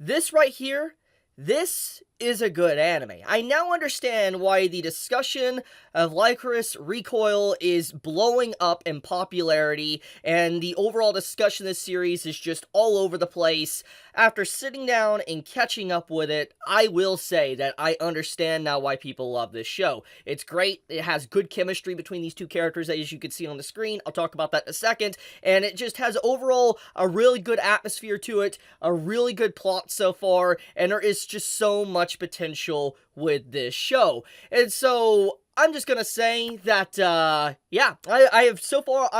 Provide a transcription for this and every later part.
This right here, this is a good anime. I now understand why the discussion of Lycoris Recoil is blowing up in popularity, and the overall discussion of this series is just all over the place. After sitting down and catching up with it, I will say that I understand now why people love this show. It's great, it has good chemistry between these two characters, as you can see on the screen. I'll talk about that in a second, and it just has overall a really good atmosphere to it, a really good plot so far, and there is just so much potential with this show. And so I'm just gonna say that, yeah, I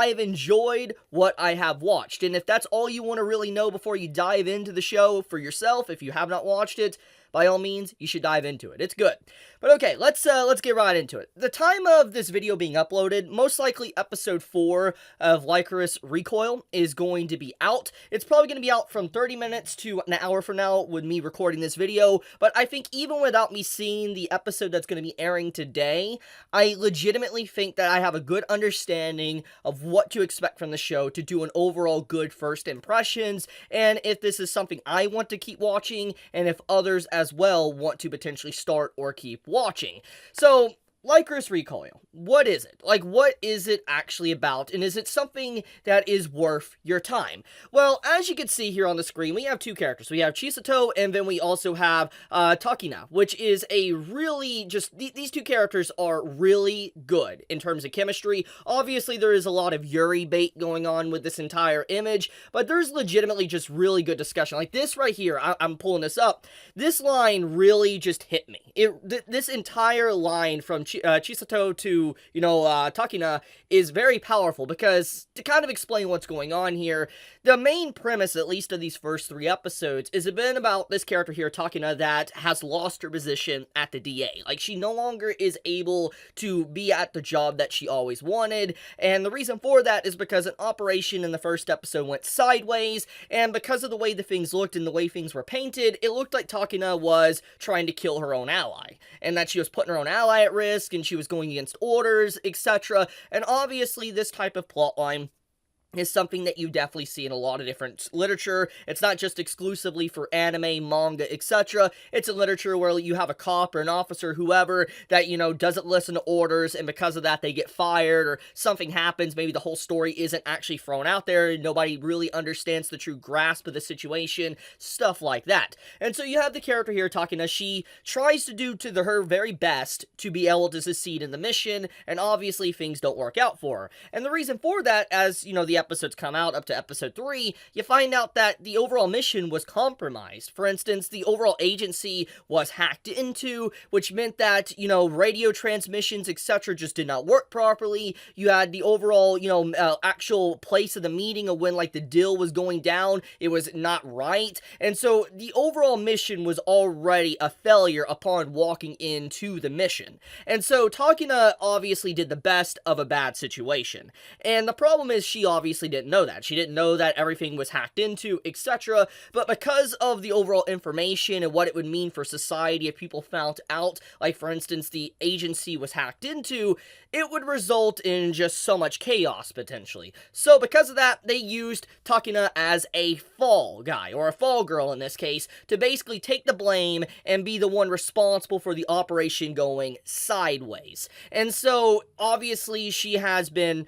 have enjoyed what I have watched. And if that's all you want to really know before you dive into the show for yourself, if you have not watched it, by all means, you should dive into it. It's good. But okay, let's get right into it. The time of this video being uploaded, most likely episode 4 of Lycoris Recoil is going to be out. It's probably going to be out from 30 minutes to an hour from now with me recording this video, but I think even without me seeing the episode that's going to be airing today, I legitimately think that I have a good understanding of what to expect from the show to do an overall good first impressions, and if this is something I want to keep watching, and if others as well want to potentially start or keep watching. So, Lycoris Recoil, what is it? Like, what is it actually about, and is it something that is worth your time? Well, as you can see here on the screen, we have two characters. We have Chisato, and then we also have Takina, which is a really these two characters are really good in terms of chemistry. Obviously, there is a lot of Yuri bait going on with this entire image, but there's legitimately just really good discussion. Like this right here, I'm pulling this up. This line really just hit me. This entire line from Chisato to, Takina is very powerful, because to kind of explain what's going on here, the main premise, at least of these first 3 episodes, is a bit about this character here, Takina, that has lost her position at the DA. Like, she no longer is able to be at the job that she always wanted, and the reason for that is because an operation in the first episode went sideways, and because of the way the things looked and the way things were painted, it looked like Takina was trying to kill her own ally, and that she was putting her own ally at risk, and she was going against orders, etc. And obviously this type of plotline is something that you definitely see in a lot of different literature. It's not just exclusively for anime, manga, etc. It's a literature where you have a cop or an officer, whoever, that, doesn't listen to orders, and because of that, they get fired, or something happens. Maybe the whole story isn't actually thrown out there, and nobody really understands the true grasp of the situation, stuff like that. And so you have the character here, Takina. She tries to do her very best to be able to succeed in the mission, and obviously things don't work out for her. And the reason for that, as, the episodes come out up to episode 3, you find out that the overall mission was compromised. For instance, the overall agency was hacked into, which meant that, radio transmissions, etc. just did not work properly. You had the overall, actual place of the meeting of when, like, the deal was going down. It was not right. And so the overall mission was already a failure upon walking into the mission. And so Takina obviously did the best of a bad situation. And the problem is, she obviously didn't know that. She didn't know that everything was hacked into, etc. But because of the overall information and what it would mean for society if people found out, like, for instance, the agency was hacked into, it would result in just so much chaos, potentially. So because of that, they used Takina as a fall guy, or a fall girl in this case, to basically take the blame and be the one responsible for the operation going sideways. And so, obviously, she has been,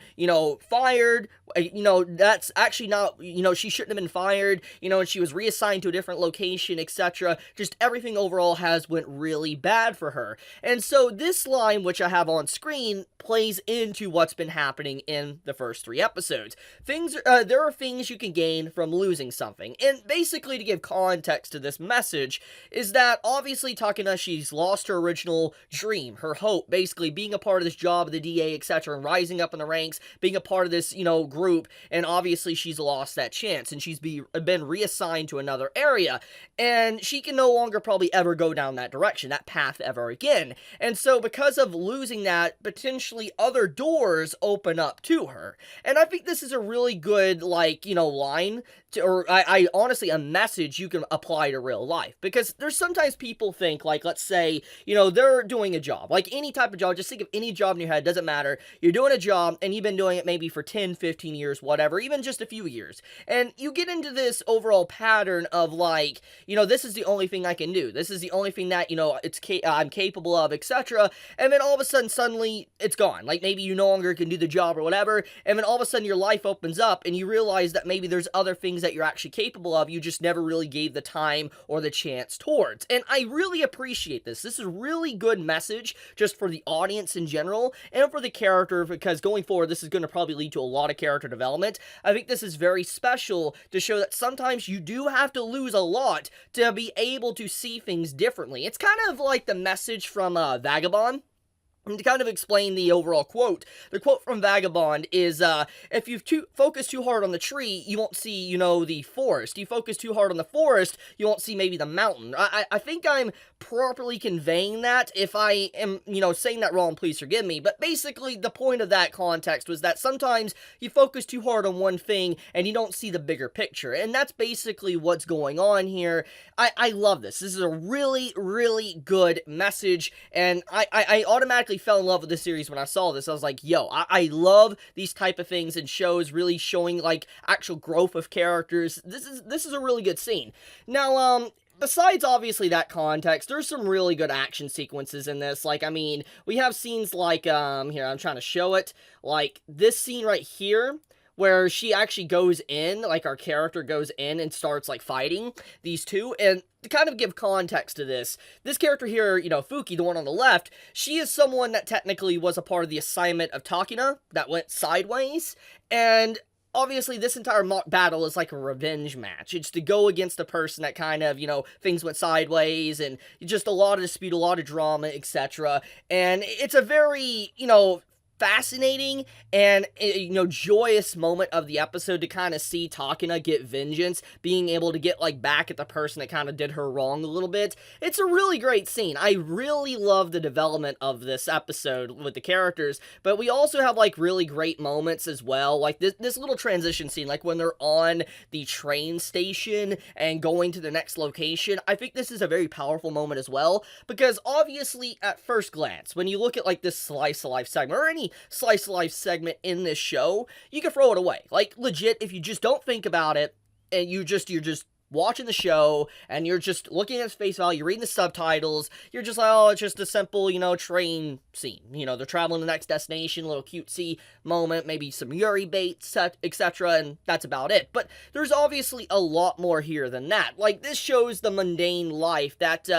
fired. That's actually not, she shouldn't have been fired, and she was reassigned to a different location, etc. Just everything overall has went really bad for her. And so this line, which I have on screen, plays into what's been happening in the first 3 episodes. There are things you can gain from losing something. And basically, to give context to this message, is that obviously Takina, she's lost her original dream, her hope, basically being a part of this job of the DA, etc., and rising up in the ranks, being a part of this, group, and obviously she's lost that chance, and she's been reassigned to another area, and she can no longer probably ever go down that direction, that path ever again. And so because of losing that, potentially other doors open up to her. And I think this is a really good, line or I honestly, a message you can apply to real life. Because there's sometimes people think, like, let's say, they're doing a job, like any type of job, just think of any job in your head, doesn't matter, you're doing a job, and you've been doing it maybe for 10, 15 years, whatever, even just a few years, and you get into this overall pattern of, like, this is the only thing I can do, this is the only thing that, I'm capable of, etc., and then all of a sudden, suddenly, it's gone, like, maybe you no longer can do the job or whatever, and then all of a sudden, your life opens up, and you realize that maybe there's other things that you're actually capable of, you just never really gave the time or the chance towards. And I really appreciate this. This is a really good message just for the audience in general and for the character, because going forward this is going to probably lead to a lot of character development. I think this is very special to show that sometimes you do have to lose a lot to be able to see things differently. It's kind of like the message from Vagabond. And to kind of explain the overall quote, the quote from Vagabond is, if you focus too hard on the tree, you won't see, the forest. You focus too hard on the forest, you won't see maybe the mountain. I think I'm properly conveying that. If I am, saying that wrong, please forgive me. But basically, the point of that context was that sometimes you focus too hard on one thing and you don't see the bigger picture. And that's basically what's going on here. I love this. This is a really, really good message. And I automatically fell in love with this series when I saw this. I was like, yo, I love these type of things and shows really showing, like, actual growth of characters. This is a really good scene. Now, besides, obviously, that context, there's some really good action sequences in this. Like, I mean, we have scenes like, here, I'm trying to show it. Like, this scene right here, where she actually goes in, like, our character goes in and starts, like, fighting these two, and to kind of give context to this character here, Fuki, the one on the left, she is someone that technically was a part of the assignment of Takina that went sideways, and obviously, this entire mock battle is like a revenge match. It's to go against the person that kind of, things went sideways, and just a lot of dispute, a lot of drama, etc., and it's a very, fascinating and, joyous moment of the episode to kind of see Takina get vengeance, being able to get, like, back at the person that kind of did her wrong a little bit. It's a really great scene. I really love the development of this episode with the characters, but we also have, like, really great moments as well, like this little transition scene, like when they're on the train station and going to the next location. I think this is a very powerful moment as well, because obviously, at first glance, when you look at, like, this slice of life segment, or any slice of life segment in this show, you can throw it away. Like, legit, if you just don't think about it, and you're just watching the show, and you're just looking at its face value, you're reading the subtitles, you're just like, oh, it's just a simple, train scene. They're traveling to the next destination, a little cutesy moment, maybe some Yuri bait, etc., and that's about it. But there's obviously a lot more here than that. Like, this shows the mundane life that,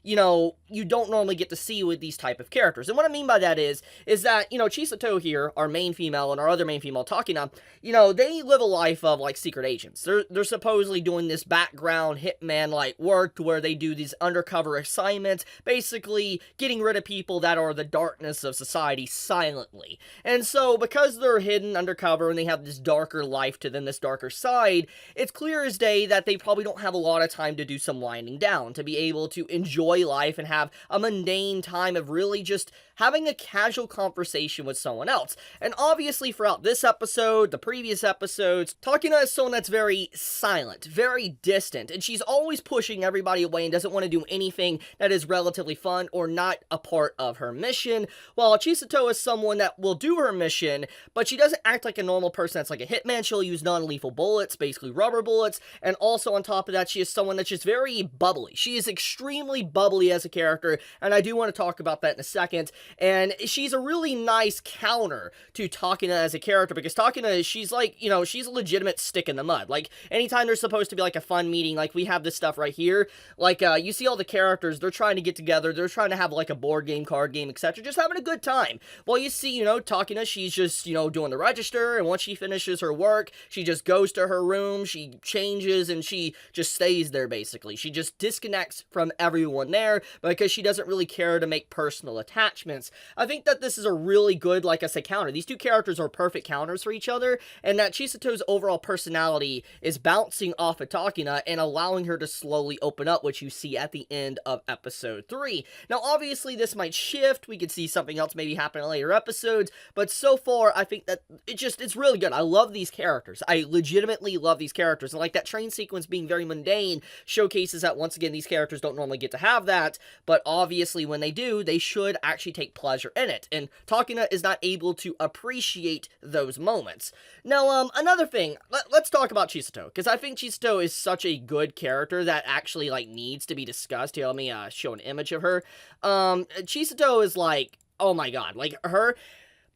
you don't normally get to see with these type of characters. And what I mean by that is that, Chisato here, our main female, and our other main female, Takina, they live a life of, like, secret agents. They're supposedly doing this background hitman-like work to where they do these undercover assignments, basically getting rid of people that are the darkness of society silently. And so, because they're hidden undercover and they have this darker life to them, this darker side, it's clear as day that they probably don't have a lot of time to do some winding down, to be able to enjoy life and have a mundane time of really just having a casual conversation with someone else. And obviously, throughout this episode, the previous episodes, Takina is someone that's very silent, very distant, and she's always pushing everybody away and doesn't want to do anything that is relatively fun or not a part of her mission, while Chisato is someone that will do her mission, but she doesn't act like a normal person that's like a hitman. She'll use non-lethal bullets, basically rubber bullets, and also on top of that, she is someone that's just very bubbly. She is extremely bubbly as a character, and I do want to talk about that in a second. And she's a really nice counter to Takina as a character, because Takina, she's like, she's a legitimate stick in the mud. Like, anytime there's supposed to be like a fun meeting, like we have this stuff right here, like, you see all the characters, they're trying to get together, they're trying to have like a board game, card game, etc., just having a good time. Well, you see, Takina, she's just, doing the register, and once she finishes her work, she just goes to her room, she changes, and she just stays there, basically. She just disconnects from everyone there, because because she doesn't really care to make personal attachments. I think that this is a really good, like I said, counter. These two characters are perfect counters for each other, and that Chisato's overall personality is bouncing off of Takina and allowing her to slowly open up, which you see at the end of episode 3. Now, obviously, this might shift. We could see something else maybe happen in later episodes, but so far, I think that it's really good. I love these characters. I legitimately love these characters, and like that train sequence being very mundane showcases that, once again, these characters don't normally get to have that, but obviously when they do, they should actually take pleasure in it, and Takina is not able to appreciate those moments. Now, another thing, let's talk about Chisato, because I think Chisato is such a good character that actually, like, needs to be discussed. Here, let me show an image of her. Chisato is like, oh my god, like, her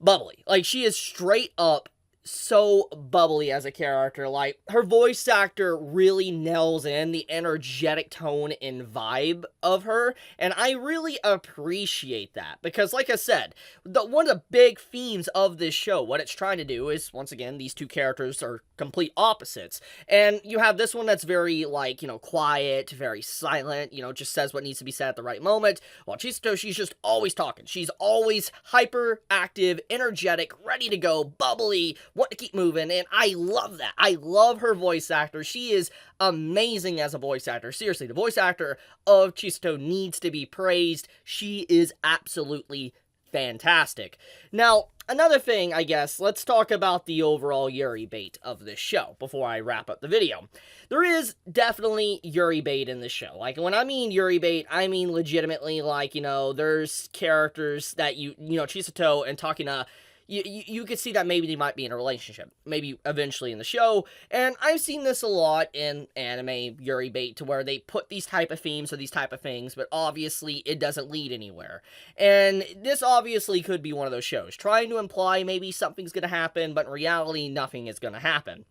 bubbly. Like, she is straight up so bubbly as a character. Like, her voice actor really nails in the energetic tone and vibe of her, and I really appreciate that, because like I said, one of the big themes of this show, what it's trying to do is, once again, these two characters are complete opposites, and you have this one that's very, like, you know, quiet, very silent, you know, just says what needs to be said at the right moment, while Chisato, she's just always talking. She's always hyperactive, energetic, ready to go, bubbly, want to keep moving, and I love that. I love her voice actor. She is amazing as a voice actor. Seriously, the voice actor of Chisato needs to be praised. She is absolutely fantastic. Now, another thing, I guess, let's talk about the overall Yuri bait of this show before I wrap up the video. There is definitely Yuri bait in this show. Like, when I mean Yuri bait, I mean legitimately, like, you know, there's characters that you know, Chisato and Takina, you could see that maybe they might be in a relationship, maybe eventually in the show, and I've seen this a lot in anime Yuri bait, to where they put these type of themes or these type of things, but obviously it doesn't lead anywhere, and this obviously could be one of those shows, trying to imply maybe something's gonna happen, but in reality, nothing is gonna happen.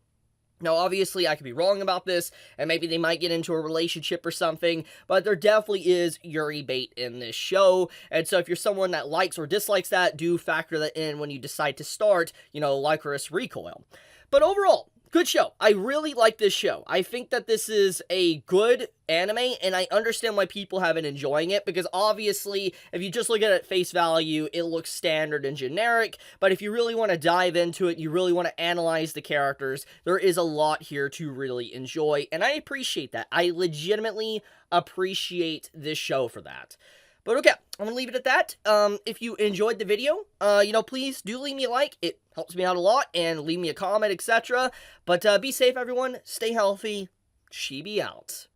Now, obviously, I could be wrong about this, and maybe they might get into a relationship or something, but there definitely is Yuri bait in this show, and so if you're someone that likes or dislikes that, do factor that in when you decide to start, you know, Lycoris Recoil. But overall, good show. I really like this show. I think that this is a good anime, and I understand why people have been enjoying it, because obviously, if you just look at it at face value, it looks standard and generic, but if you really want to dive into it, you really want to analyze the characters, there is a lot here to really enjoy, and I appreciate that. I legitimately appreciate this show for that. But okay, I'm gonna leave it at that. If you enjoyed the video, you know, please do leave me a like. It helps me out a lot, and leave me a comment, etc. But be safe, everyone. Stay healthy. Chibi out.